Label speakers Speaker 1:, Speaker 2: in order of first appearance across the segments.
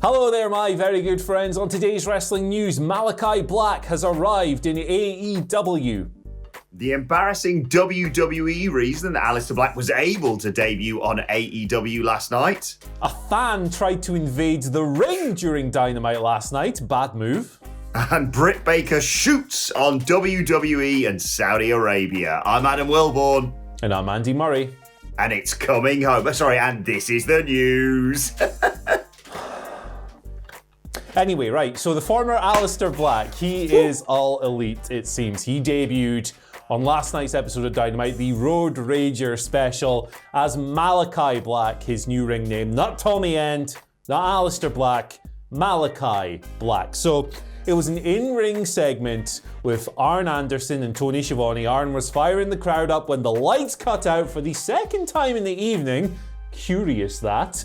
Speaker 1: Hello there, my very good friends. On today's wrestling news, Malachi Black has arrived in AEW.
Speaker 2: The embarrassing WWE reason that Aleister Black was able to debut on AEW last night.
Speaker 1: A fan tried to invade the ring during Dynamite last night. Bad move.
Speaker 2: And Britt Baker shoots on WWE and Saudi Arabia. I'm Adam Wilborn.
Speaker 1: And I'm Andy Murray.
Speaker 2: And it's coming home. And this is the news.
Speaker 1: Anyway, right, so the former Aleister Black, he is all elite, it seems. He debuted on last night's episode of Dynamite, the Road Rager special, as Malachi Black, his new ring name. Not Tommy End, not Aleister Black, Malachi Black. So it was an in-ring segment with Arn Anderson and Tony Schiavone. Arn was firing the crowd up when the lights cut out for the second time in the evening. Curious that.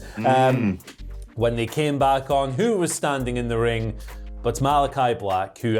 Speaker 1: When they came back on, who was standing in the ring but Malachi Black, who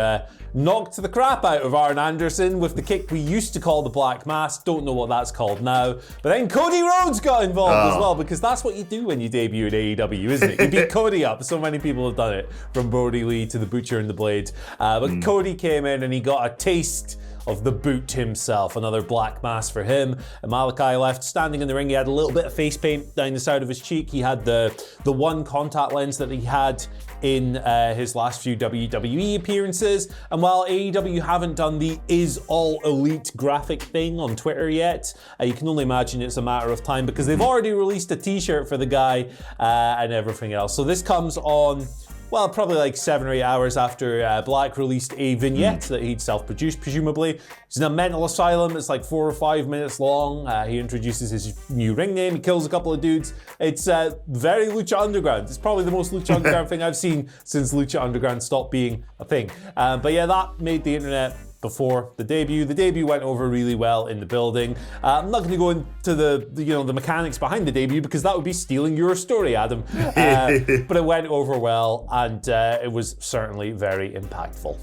Speaker 1: knocked the crap out of Arn Anderson with the kick we used to call the Black Mass. Don't know what that's called now. But then Cody Rhodes got involved as well, because that's what you do when you debut at AEW, isn't it? You beat Cody up. So many people have done it, from Brody Lee to the Butcher and the Blade. But Cody came in and he got a taste of the boot himself, another Black Mass for him. And Malachi left standing in the ring. He had a little bit of face paint down the side of his cheek. He had the one contact lens that he had in his last few WWE appearances. And while AEW haven't done the Is All Elite graphic thing on Twitter yet, you can only imagine it's a matter of time, because they've already released a t-shirt for the guy and everything else. So this comes on, well, probably like 7 or 8 hours after Black released a vignette that he'd self-produced, presumably. He's in a mental asylum. It's like 4 or 5 minutes long. He introduces his new ring name. He kills a couple of dudes. It's very Lucha Underground. It's probably the most Lucha Underground thing I've seen since Lucha Underground stopped being a thing. But yeah, that made the internet before the debut. The debut went over really well in the building. I'm not going to go into the mechanics behind the debut, because that would be stealing your story, Adam. But it went over well, and it was certainly very impactful.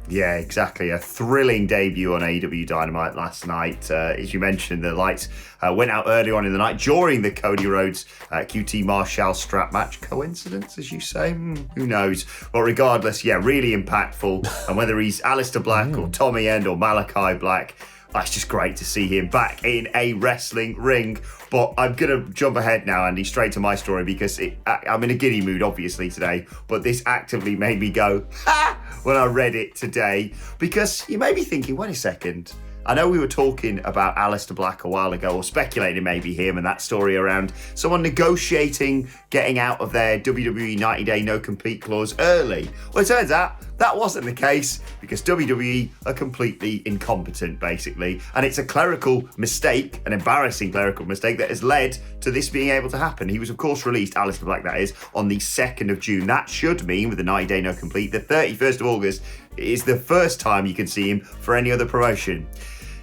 Speaker 2: Yeah, exactly. A thrilling debut on AEW Dynamite last night. As you mentioned, the lights went out early on in the night during the Cody Rhodes QT Marshall strap match. Coincidence, as you say? Who knows? But regardless, yeah, really impactful. And whether he's Aleister Black or Tommy End or Malachi Black, it's just great to see him back in a wrestling ring. But I'm going to jump ahead now, Andy, straight to my story, because I'm in a giddy mood, obviously, today. But this actively made me go, ha! When I read it today. Because you may be thinking, wait a second. I know we were talking about Aleister Black a while ago, or speculating maybe him and that story around someone negotiating getting out of their WWE 90-day no-compete clause early. Well, it turns out that wasn't the case, because WWE are completely incompetent, basically. And it's a clerical mistake, an embarrassing clerical mistake, that has led to this being able to happen. He was, of course, released, Aleister Black that is, on the 2nd of June. That should mean, with the 90-day no-compete, the 31st of August is the first time you can see him for any other promotion.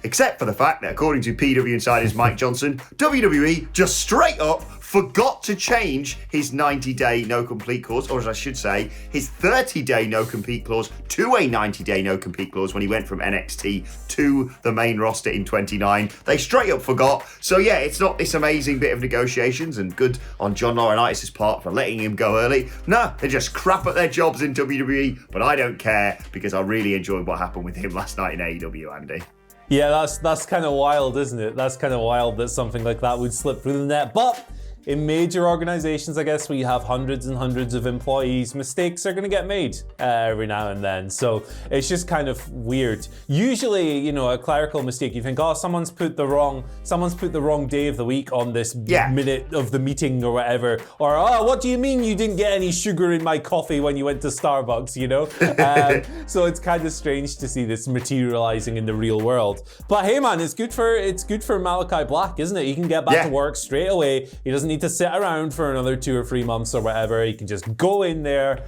Speaker 2: Except for the fact that, according to PW Insider's Mike Johnson, WWE just straight up forgot to change his 90-day no-compete clause, or as I should say, his 30-day no-compete clause to a 90-day no-compete clause when he went from NXT to the main roster in 29. They straight up forgot. So yeah, it's not this amazing bit of negotiations, and good on John Laurinaitis' part for letting him go early. No, they just crap at their jobs in WWE, but I don't care, because I really enjoyed what happened with him last night in AEW, Andy.
Speaker 1: Yeah, that's kind of wild, isn't it? That's kind of wild that something like that would slip through the net. But in major organizations, I guess, where you have hundreds and hundreds of employees, mistakes are going to get made every now and then. So it's just kind of weird. Usually, a clerical mistake, you think, someone's put the wrong day of the week on this minute of the meeting or whatever. Or, what do you mean you didn't get any sugar in my coffee when you went to Starbucks, So it's kind of strange to see this materializing in the real world. But hey man, it's good for Malachi Black, isn't it? He can get back to work straight away. He doesn't need to sit around for another 2 or 3 months or whatever. He can just go in there,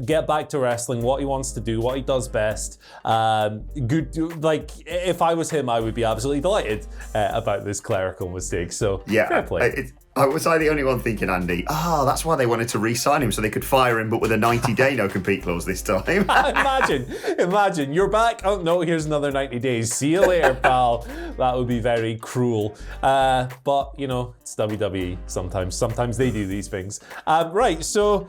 Speaker 1: get back to wrestling, what he wants to do, what he does best. Good, like, if I was him, I would be absolutely delighted about this clerical mistake. So, fair play.
Speaker 2: Was I the only one thinking, Andy? That's why they wanted to re-sign him, so they could fire him, but with a 90-day no-compete clause this time.
Speaker 1: Imagine, you're back. Oh, no, here's another 90 days. See you later, pal. That would be very cruel. But, it's WWE sometimes. Sometimes they do these things. Right, so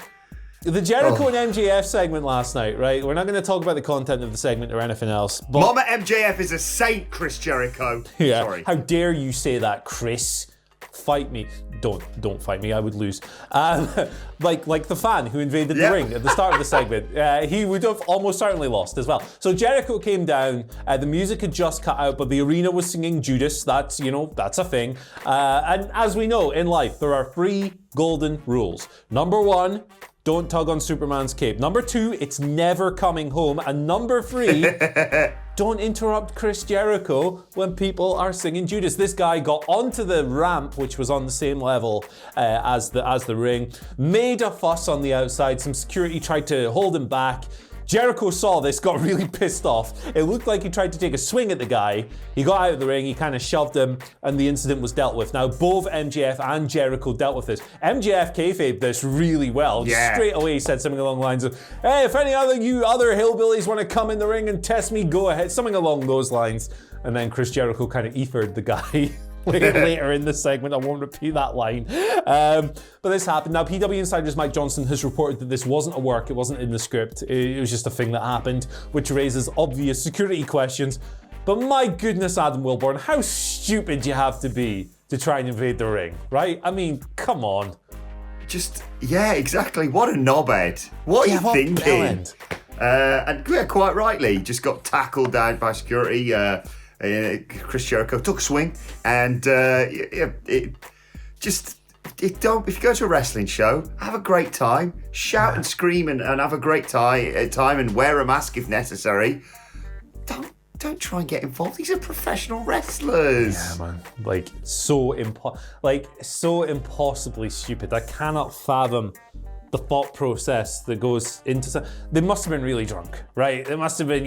Speaker 1: The Jericho and MJF segment last night, right? We're not going to talk about the content of the segment or anything else. But
Speaker 2: Mama MJF is a saint, Chris Jericho.
Speaker 1: yeah.
Speaker 2: Sorry.
Speaker 1: How dare you say that, Chris? Fight me. Don't fight me. I would lose. Like the fan who invaded the ring at the start of the segment. He would have almost certainly lost as well. So Jericho came down. The music had just cut out, but the arena was singing Judas. That's a thing. And as we know in life, there are 3 golden rules. Number 1, don't tug on Superman's cape. Number 2, it's never coming home. And number 3, don't interrupt Chris Jericho when people are singing Judas. This guy got onto the ramp, which was on the same level as the ring, made a fuss on the outside. Some security tried to hold him back. Jericho saw this, got really pissed off. It looked like he tried to take a swing at the guy. He got out of the ring, he kind of shoved him, and the incident was dealt with. Now, both MJF and Jericho dealt with this. MJF kayfabed this really well.
Speaker 2: Yeah.
Speaker 1: Straight away, he said something along the lines of, hey, if any other hillbillies want to come in the ring and test me, go ahead. Something along those lines. And then Chris Jericho kind of ethered the guy. Later in the segment, I won't repeat that line. But this happened. Now, PW Insider's Mike Johnson has reported that this wasn't a work, it wasn't in the script, it was just a thing that happened, which raises obvious security questions. But my goodness, Adam Wilborn, how stupid do you have to be to try and invade the ring, right? I mean, come on.
Speaker 2: Yeah, exactly. What a knobhead. What are you thinking? And quite rightly, just got tackled down by security. Chris Jericho took a swing, and if you go to a wrestling show, have a great time, shout and scream and have a great time, and wear a mask if necessary. Don't try and get involved. These are professional wrestlers.
Speaker 1: Yeah, man. Like so impossibly stupid. I cannot fathom the thought process that goes into. They must have been really drunk, right? They must have been,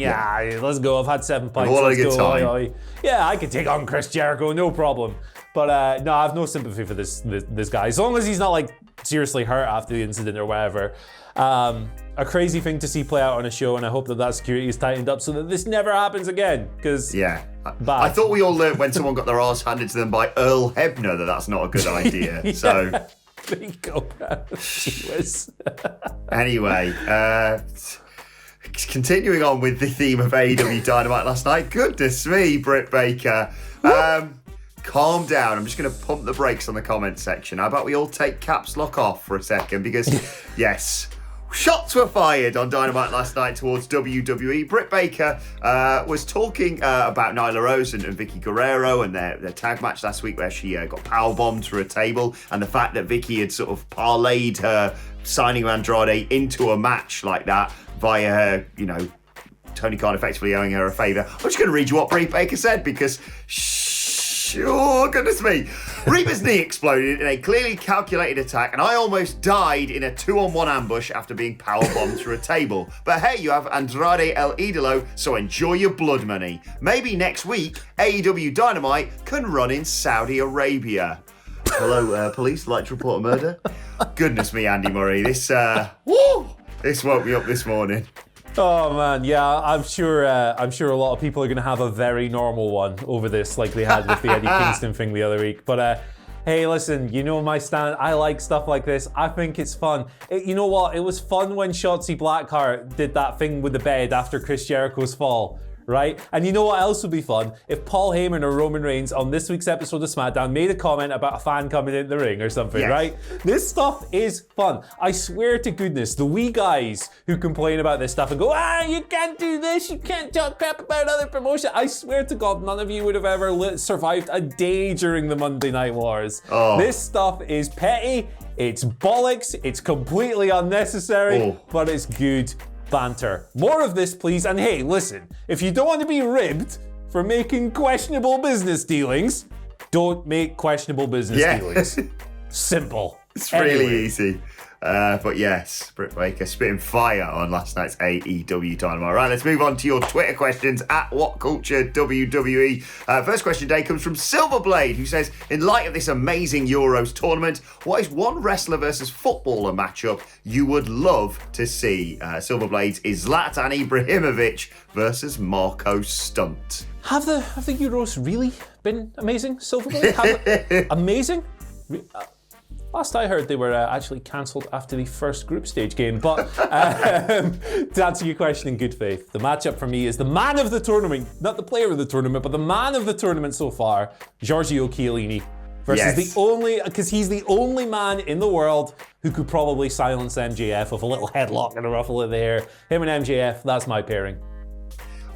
Speaker 1: let's go. I've had 7 pints.
Speaker 2: What a
Speaker 1: let's
Speaker 2: good
Speaker 1: go.
Speaker 2: time.
Speaker 1: Yeah, I could take on Chris Jericho, no problem. But no, I have no sympathy for this guy. As long as he's not like seriously hurt after the incident or whatever. A crazy thing to see play out on a show, and I hope that security is tightened up so that this never happens again. Because
Speaker 2: I thought we all learned when someone got their arse handed to them by Earl Hebner that that's not a good idea.
Speaker 1: Yeah.
Speaker 2: So.
Speaker 1: There you go.
Speaker 2: Anyway, continuing on with the theme of AEW Dynamite last night. Goodness me, Britt Baker. Calm down. I'm just going to pump the brakes on the comment section. How about we all take caps lock off for a second? Because, yes, shots were fired on Dynamite last night towards WWE. Britt Baker was talking about Nyla Rose and Vicky Guerrero and their tag match last week where she got powerbombed through a table, and the fact that Vicky had sort of parlayed her signing of Andrade into a match like that via her, Tony Khan effectively owing her a favour. I'm just going to read you what Britt Baker said because, goodness me. Reba's knee exploded in a clearly calculated attack, and I almost died in a 2-on-1 ambush after being powerbombed through a table. But hey, you have Andrade El Idolo, so enjoy your blood money. Maybe next week, AEW Dynamite can run in Saudi Arabia. Hello, police, like to report a murder? Goodness me, Andy Murray, this woke me up this morning.
Speaker 1: Oh man, yeah, I'm sure a lot of people are going to have a very normal one over this, like they had with the Eddie Kingston thing the other week. But hey, listen, you know my stand. I like stuff like this. I think it's fun. You know what? It was fun when Shotzi Blackheart did that thing with the bed after Chris Jericho's fall. Right? And you know what else would be fun? If Paul Heyman or Roman Reigns on this week's episode of SmackDown made a comment about a fan coming in the ring or something, right? This stuff is fun. I swear to goodness, the wee guys who complain about this stuff and go, you can't do this, you can't talk crap about other promotion. I swear to God, none of you would have ever survived a day during the Monday Night Wars. This stuff is petty, it's bollocks, it's completely unnecessary, but it's good banter. More of this, please. And hey, listen, if you don't want to be ribbed for making questionable business dealings, don't make questionable business dealings. Simple.
Speaker 2: It's really easy. But yes, Britt Baker spitting fire on last night's AEW Dynamite. Right, let's move on to your Twitter questions at WhatCulture WWE. First question today comes from Silverblade, who says, in light of this amazing Euros tournament, what is one wrestler versus footballer matchup you would love to see? Silverblade's is Zlatan Ibrahimovic versus Marco Stunt.
Speaker 1: Have the Euros really been amazing, Silverblade? Amazing? Last I heard, they were actually cancelled after the first group stage game. But to answer your question in good faith, the matchup for me is the man of the tournament, not the player of the tournament, but the man of the tournament so far, Giorgio Chiellini. Versus the only, because he's the only man in the world who could probably silence MJF with a little headlock and a ruffle of the hair. Him and MJF, that's my pairing.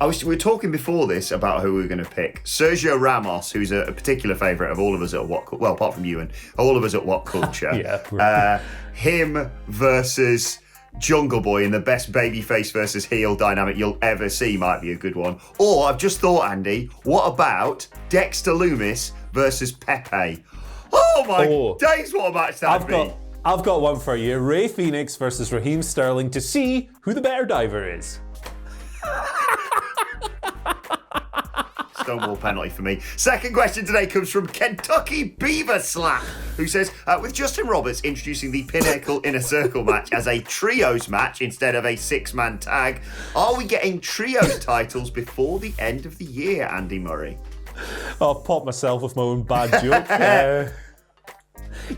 Speaker 2: We were talking before this about who we were going to pick. Sergio Ramos, who's a particular favourite of all of us at well, apart from you and all of us at WhatCulture.
Speaker 1: Yeah.
Speaker 2: Him versus Jungle Boy in the best babyface versus heel dynamic you'll ever see might be a good one. Or I've just thought, Andy, what about Dexter Lumis versus Pepe? Oh my days, what a match that'd be.
Speaker 1: I've got one for you. Ray Phoenix versus Raheem Sterling to see who the better diver is.
Speaker 2: Stonewall penalty for me. Second question today comes from Kentucky Beaver Slap, who says, with Justin Roberts introducing the Pinnacle Inner Circle match as a trios match instead of a six-man tag, are we getting trios titles before the end of the year, Andy Murray?
Speaker 1: I'll pop myself with my own bad joke.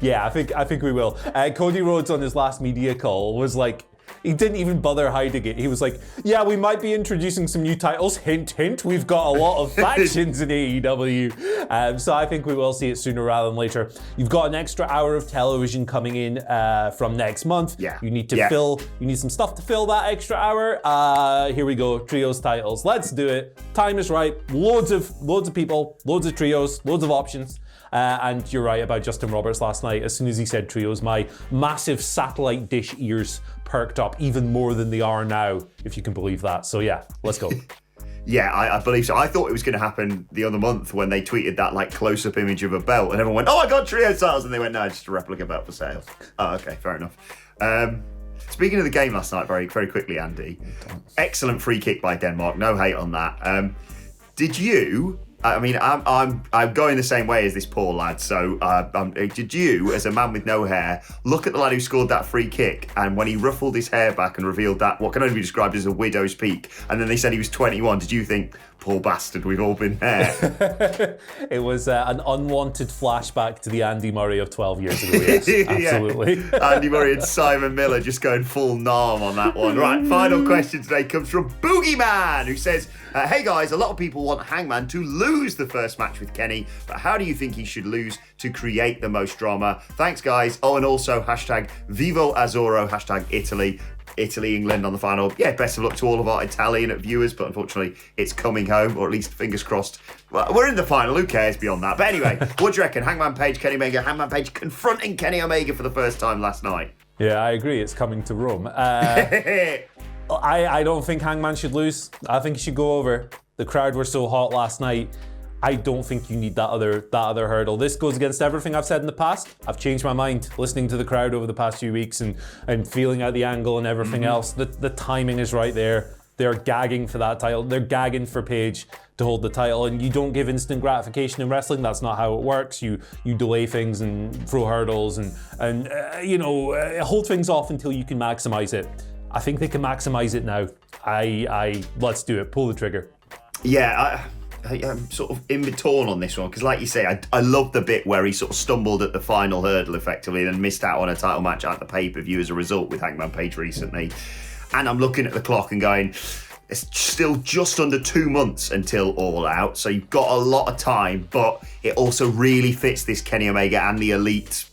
Speaker 1: Yeah, I think we will. Cody Rhodes on his last media call was like, he didn't even bother hiding it. He was like, yeah, we might be introducing some new titles. Hint, hint, we've got a lot of factions in AEW. So I think we will see it sooner rather than later. You've got an extra hour of television coming in from next month.
Speaker 2: Yeah.
Speaker 1: You need to you need some stuff to fill that extra hour. Here we go, trios titles. Let's do it. Time is right. Loads of people, loads of trios, loads of options. And you're right about Justin Roberts last night. As soon as he said trios, my massive satellite dish ears perked up even more than they are now, if you can believe that. So yeah, let's go.
Speaker 2: Yeah, I believe so. I thought it was going to happen the other month when they tweeted that like close-up image of a belt, and everyone went, "Oh, I got trio titles," and they went, "No, just a replica belt for sale." Oh, okay, fair enough. Speaking of the game last night, very very quickly, Andy, excellent free kick by Denmark. No hate on that. Did you? I mean, I'm going the same way as this poor lad. So, did you, as a man with no hair, look at the lad who scored that free kick, and when he ruffled his hair back and revealed that what can only be described as a widow's peak, and then they said he was 21? Did you think, poor bastard, we've all been there?
Speaker 1: It was an unwanted flashback to the Andy Murray of 12 years ago. Yes, absolutely.
Speaker 2: Yeah. Andy Murray and Simon Miller just going full Narm on that one. Right, final question today comes from Boogeyman, who says, hey guys, a lot of people want Hangman to lose the first match with Kenny, but how do you think he should lose to create the most drama? Thanks, guys. Oh, and also hashtag Vivo Azzurro, hashtag Italy, England on the final. Yeah, best of luck to all of our Italian viewers, but unfortunately it's coming home, or at least fingers crossed. Well, we're in the final, who cares beyond that? But anyway, what do you reckon? Hangman Page, Kenny Omega, Hangman Page confronting Kenny Omega for the first time last night.
Speaker 1: Yeah, I agree. It's coming to Rome. I don't think Hangman should lose. I think he should go over. The crowd were so hot last night. I don't think you need that other hurdle. This goes against everything I've said in the past. I've changed my mind listening to the crowd over the past few weeks and feeling out the angle and everything else. The timing is right there. They're gagging for that title. They're gagging for Page to hold the title, and you don't give instant gratification in wrestling. That's not how it works. You delay things and throw hurdles and hold things off until you can maximize it. I think they can maximize it now. Let's do it. Pull the trigger.
Speaker 2: Yeah, I'm sort of in between on this one, because like you say, I love the bit where he sort of stumbled at the final hurdle effectively and missed out on a title match at the pay-per-view as a result with Hangman Page recently. And I'm looking at the clock and going, it's still just under 2 months until All Out, so you've got a lot of time, but it also really fits this Kenny Omega and the Elite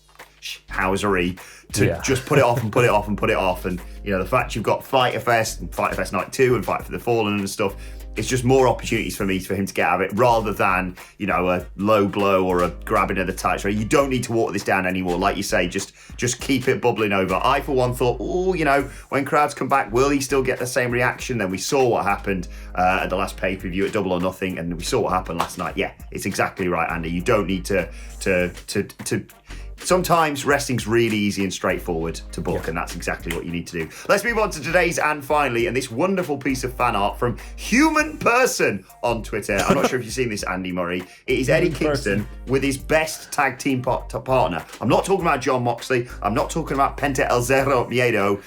Speaker 2: housery to just put it off and put it off and put it off. And, the fact you've got Fyter Fest and Fyter Fest Night 2 and Fight for the Fallen and stuff, it's just more opportunities for him to get out of it, rather than, a low blow or a grabbing of the tights. You don't need to water this down anymore. Like you say, just keep it bubbling over. I, for one, thought, when crowds come back, will he still get the same reaction? Then we saw what happened at the last pay-per-view at Double or Nothing, and we saw what happened last night. Yeah, it's exactly right, Andy. You don't need to. Sometimes wrestling's really easy and straightforward to book, and that's exactly what you need to do. Let's move on to today's and finally, and this wonderful piece of fan art from Human Person on Twitter. I'm not sure if you've seen this, Andy Murray. It is Eddie Kingston with his best tag team partner. I'm not talking about Jon Moxley. I'm not talking about Penta El Zero Miedo.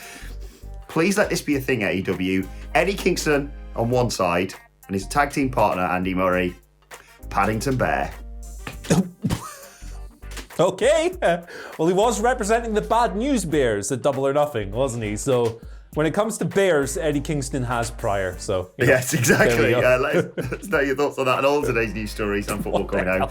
Speaker 2: Please let this be a thing, AEW. Eddie Kingston on one side, and his tag team partner, Andy Murray, Paddington Bear.
Speaker 1: Okay. Well, he was representing the Bad News Bears at Double or Nothing, wasn't he? So when it comes to Bears, Eddie Kingston has prior. So
Speaker 2: yes, exactly. Let us know your thoughts on that and all today's news stories and football coming home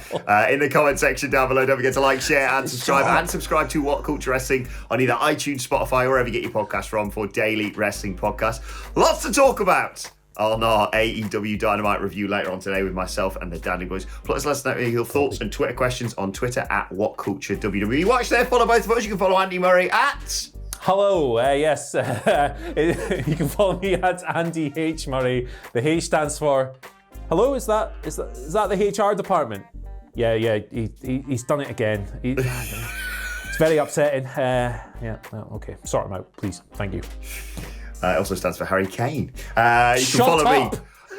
Speaker 2: in the comment section down below. Don't forget to like, share, and subscribe. And subscribe to What Culture Wrestling on either iTunes, Spotify, or wherever you get your podcasts from for daily wrestling podcasts. Lots to talk about on our AEW Dynamite review later on today with myself and the Dandy Boys. Plus, let us know your thoughts and Twitter questions on Twitter at WhatCultureWWE. Watch there, follow both of us. You can follow Andy Murray at...
Speaker 1: Hello, yes. You can follow me at Andy H. Murray. The H stands for... Hello, is that the HR department? Yeah, he's done it again. It's very upsetting. Okay, sort him out, please. Thank you.
Speaker 2: It also stands for Harry Kane. You can follow me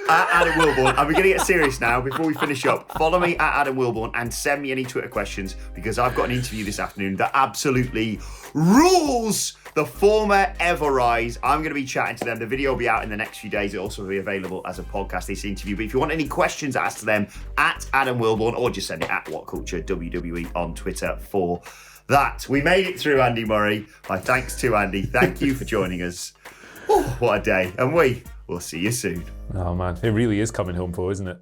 Speaker 2: at Adam Wilborn. And we're going to get serious now before we finish up. Follow me at Adam Wilborn and send me any Twitter questions because I've got an interview this afternoon that absolutely rules the former Ever-Rise. I'm going to be chatting to them. The video will be out in the next few days. It'll also be available as a podcast, this interview. But if you want any questions asked to them, at Adam Wilborn, or just send it at WhatCultureWWE on Twitter for that. We made it through, Andy Murray. My thanks to Andy. Thank you for joining us. What a day. And we will see you soon.
Speaker 1: Oh man, it really is coming home for, isn't it?